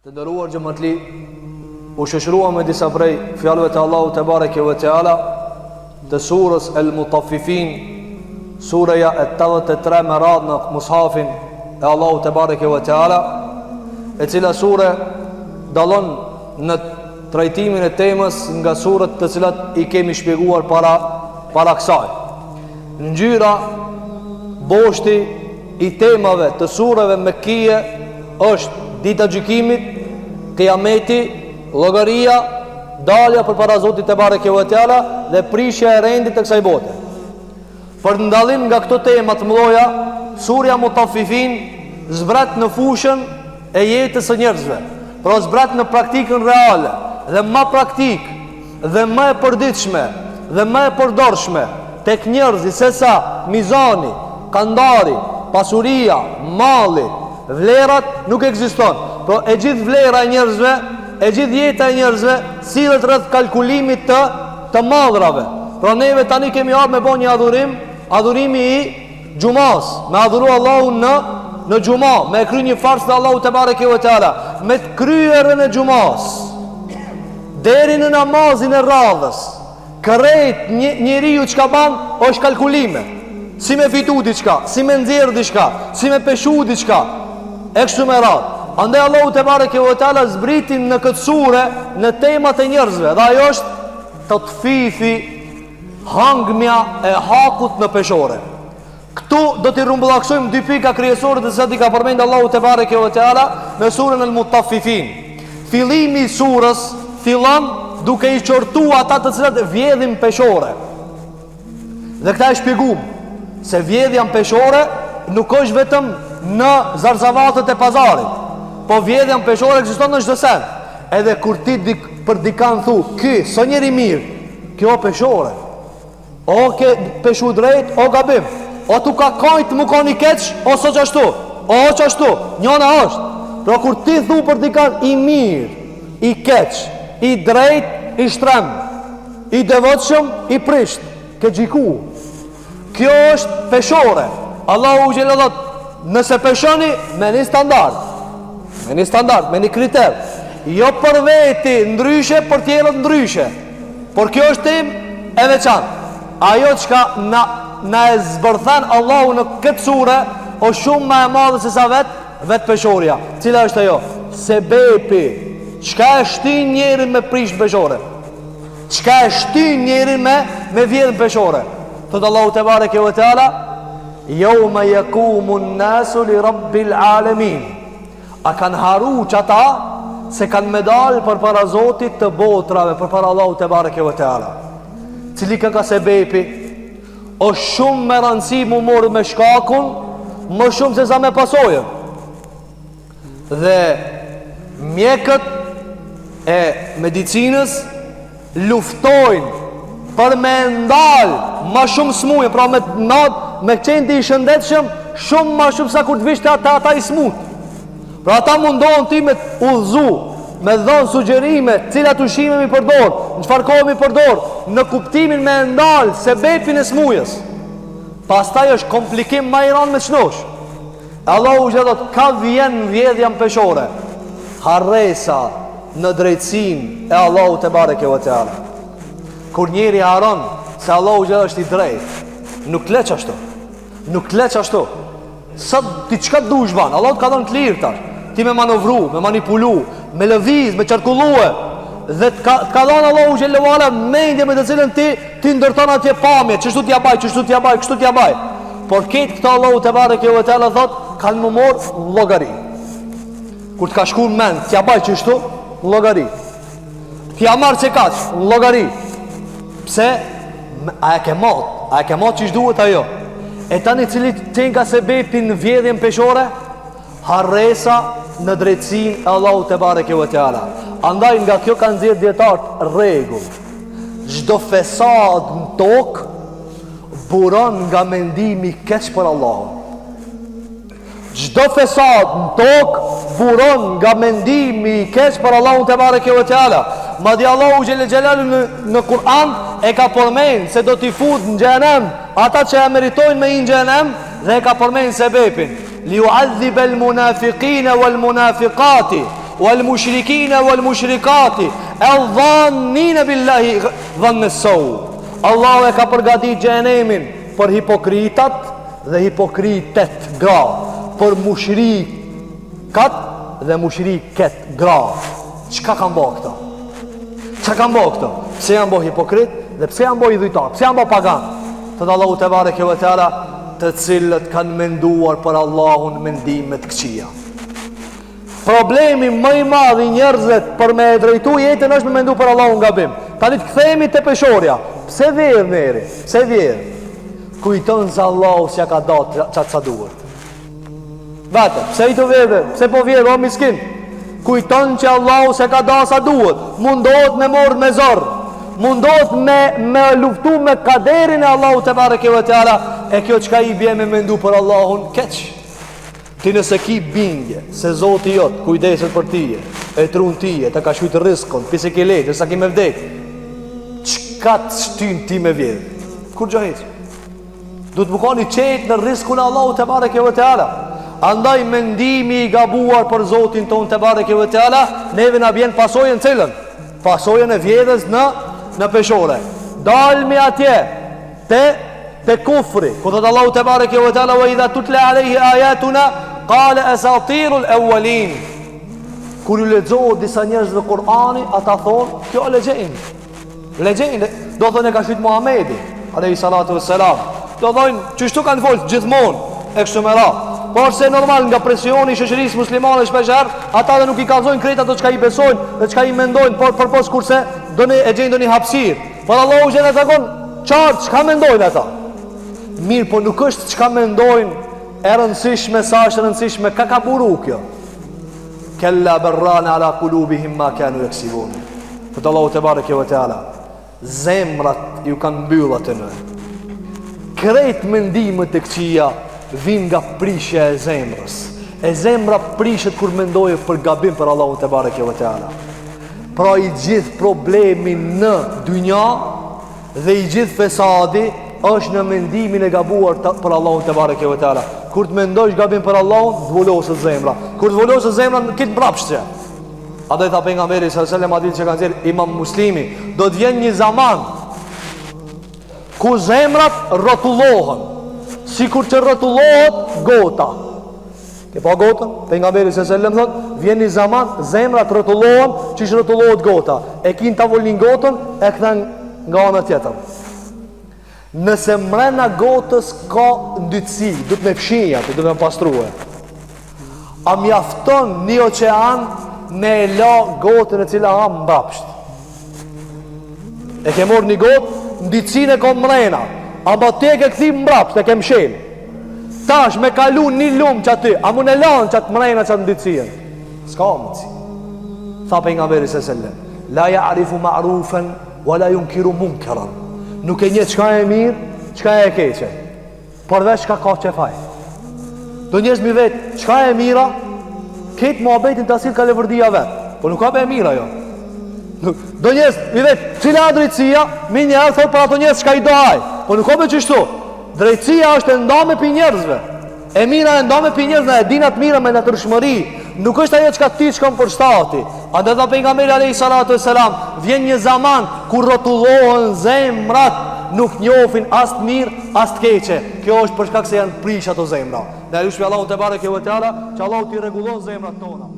Të nderuar xhamatli, u shoqëruam me disa prej fjalëve të Allahut te bareke ve teala të surës El-Mutaffifin, surja e 83 me radhë në mushafin e Allahut te bareke ve teala, e cila sure dallon në trajtimin e temës nga surët të cilat i kemi shpjeguar para kësaj. Ngjyra, boshti i temave të sureve mekkije është dita gjykimit, Qiyameti, llogaria, dalja përpara Zotit te bareke ve teala dhe prishja e rendit të kësaj bote. Për ndallim nga këto tema të mëdha, surja Mutaffifin zbret në fushën e jetës së njerëzve, pra zbret në praktikën reale dhe më praktik dhe më e përditshme dhe më e përdorshme tek njerëzit sesa mizani, kandari, pasuria, malli, vlerat nuk ekziston. Por e gjithë vlera e njerëzve, e gjithë jeta e njerëzve sillet rreth kalkulimit të madhrave. Pra neve tani kemi ardhur me bën një adhurimi i xumas, me adhuru Allahun në xuma, me kry një farsë të Allahut te bareke ve teala, me kryerën e xumas deri në namazin e radhës. Kërrejt njeriu çka ban është kalkulime. Si me fitu diçka, si me nxjerr diçka, si me peshu diçka. E kështu me radhë. Andaj Allahu te bareke ve teala zbritin në këtë sure në temat e njerëzve, dhe ajo është tatfifi, hangmja e hakut në peshore. Këtu do t'i rumbullaksojmë dy pika kryesore të cilat i ka përmendur Allahu te bareke ve teala në surën El-Mutaffifin. Fillimi i surës fillon duke i qortuar ata të cilët vjedhin peshore. Dhe këta e shpjegum se vjedhja në peshore nuk është vetëm në zarzavatët e pazarit, po vjedhja në peshore ekziston në çdo sen. Edhe kur ti për dikan thu, ky so njeri mirë, kjo peshore, o ke peshu drejt, o gabim, o tu ka kajt mu ka një keq, o so qashtu, o qashtu, njona është. Pra kur ti thu për dikan i mirë, i keq, i drejt, i shtrem, i devotshëm, i prisht, ke gjiku, kjo është peshore. Allahu u gjelëllat, nëse peshoni me një standard, me një kriter, jo për veti ndryshe, për tjerët ndryshe, por kjo është tim e veçan. Ajo qka na e zbërthen Allahu në këtë sure o shumë ma e madhe se sa vetë peshorja. Cila është ajo? Sebepi, qka e shtin njerin me prish peshore, qka e shtin njerin me vjedhën peshore. Thot Allahu te bareke ve teala, Yawma yakumu an-nasu li rabbil alamin. A kanë haru që ata se kanë medal për para Zotit të botrave, për para Allahu te bareke ve teala. Cili ka sebepi o shumë me rëndësi mu morë me shkakun, më shumë se sa me pasojën. Dhe mjekët e medicinës luftojnë për me ndalë ma shumë smujë, pra me qendi i shëndetshëm shumë ma shumë sa kur të vishte ata i smut. Pra ata mundohen ti me udhëzu, me dhonë sugjerime, cilat ushqime mi përdor, në çfarë kohë mi përdor, në kuptimin me ndalë sebepin e smujës. Pastaj është komplikim ma i ranë me çnosh. Allahu gjithot ka vjen vjedhja në peshore, harresa në drejtsin e Allahu te bareke ve teala. Kur njeri haron se Allahu gjithë është i drejt, nuk leq ashtu. Sa ti qka të dush ban, Allahu të ka dhënë të lirë tash, ti me manovru, me manipulu, me lëviz, me qarkullue, dhe të ka dhënë Allahu gjithë lëvala mendje me të cilën ti ndërton atje pamje, qështu t'ja baj, kështu t'ja baj. Por ketë këta Allahu te bareke ve teala thot, kanë më morë llogari. Kur të ka shku në mend, t'ja baj qështu, llogari. T'ja marë që kaq, llogari. Pse? A e ke mat që duhet ajo. E tani cili ten ka sebepin në vjedhjen peshore, harresa në drejtsin e Allahu te bareke ve teala. Andaj nga kjo kanë nxjerr dietar rregull. Çdo fesad në tokë buron nga mendimi keq për Allahun. Çdo fesad në tokë buron nga mendimi keq për Allahun te bareke ve teala. Madje Allahu xhelel xhelalu në Kur'an e ka përmend se do t'i fut në xhenem ata që e meritojnë me në xhenem, dhe e ka përmend sebepin li yu'adhib al munafiqina wal munafiqati wal mushrikina wal mushrikati al-dhannina billahi dhanna as-saw. Allahu e ka përgatitur xhenemin për hipokritat dhe hipokritet gra, për mushrikat dhe mushriket gra. Çka kanë bërë këto? Çka kanë bërë këto? Pse janë bërë hipokrit dhe pse janë bërë idhujtar? Pse janë bërë pagan? Të Allahu te bareke ve teala, të cilët kanë menduar për Allahun mendime të këqija. Problemi më i madh i njerëzve për me drejtu jetën është me mendu për Allahun gabim. Tani të kthehemi te peshorja. Pse vjen neri? Pse vjen? Kujton se Allahu s'ja ka dhënë çat sa duhet. Vate, pse i të vjedhe? Pse po vjedhe o miskin? Kujton që Allahu s'ja ka dhënë sa duhet. Mundohet me morë me zor. Mundohet me luftu me kaderin e Allahu te bareke ve teala. E kjo çka i bie me mendu për Allahun keq. Ti nëse ki bindje se Zoti jot kujdeset për tije, e trun tije, të ka shujt rizkon, pise ke lejtë, sa ki me vdek, qka të shtyn ti me vjedh? Kur gjohet? Du të bukoni qetë në rizkun e Allahu te bareke ve teala. Andaj mendimi i gabuar për Zotin ton te bareke ve teala, neve na bjen pasojën cilën? Pasojën e vjedhës në peshore. Dalmi atje te kufri, ku thot Allahu te bareke ve teala, wa idha tutla alayhi ayatuna qala asatirul awwalin. Kur ju lexohet disa njerëz në Kur'ani, ata thonë, kjo legjendë, do thonë ka shit Muhamedi alayhi salatu wassalam. Do thonë, çështu kanë folë gjithmonë e kështu me radhë. Por se normal nga presioni i shoqërisë muslimane shpeshherë, ata dhe nuk i kallzojnë krejt ato çka i besojnë dhe çka i mendojnë, por pos kurse doni e gjejnë doni hapësirë. Por Allahu jeni takon çfarë çka mendojnë ata. Mirë, po nuk është çka mendojnë e rëndësishme, sa është rëndësishme ka buru kjo. Kella barrana ala qulubihim ma kanu yaksibun. Fot Allahu te bareke ve teala, zemrat ju kanë mbyllur atë në. Krejt mendimet e këqija vin nga prishja e zemrës. E zemra prishet kur mendoje për gabim për Allahun te bareke ve teala. Pra i gjithë problemi në dynja dhe i gjithë fesadi është në mendimin e gabuar për Allahun te bareke ve teala. Kur të mendosh gabim për Allahun, zbuloset zemra. Kur zbuloset zemra, kit mbrapshtje. A do të thapë pejgamberi sallallahu alajhi wasallam hadith që kanë thënë Imam Muslimi, do të vjen një zaman ku zemrat rrotullohen, sikur të rrotullohet gota. Ke pa gotën? Pejgamberi sallallahu alajhi wasallam thotë, vjen një zaman zemrat rrotullohen, siç rrotullohet gota. E kin tavolin gotën, e kthen nga ana tjetër. Nëse mrena gotës ka ndytësi, du të me fshinja, du të me pastruhe, a mjafton një oqean me la gotën e cila ha mbrapsht. E ke mor një gotë, ndytësin e ka mrena, a ba te ke këthi mbrapsht, e ke mshen. Tash me kalu një lumë që aty, a mu në lanë që atë mrena që atë ndytësien. Ska mëtësi. Tha për nga veri se sellem, la ja arifu ma'rufen, wa la yunkiru munkeran. Nuk e një qka e mirë, qka e keqe, përveç qka ka qefaj. Do njës mi vetë, qka e mira, ketë mua betin të asil ka levërdia vetë, po nuk ka be e mira jo. Do njës mi vetë, cila drejtësia, mi njerë thot për ato njës qka i dohaj, po nuk ka be qështu. Drejtësia është e ndame për njerëzve, e mira e ndame për njerëzve, e dinat mira me në të rëshmëri. Nuk është ajo çka ti shkon për shtati. A do ta pejgamberi alayhi salatu wasalam, vjen një zaman kur rrotullohen zemrat, nuk njohin as të mirë as të keqe. Kjo është për shkak se janë prish ato zemra. Ne lutem Allahu te bareke ve teala, që Allahu t'i rregullon zemrat tona.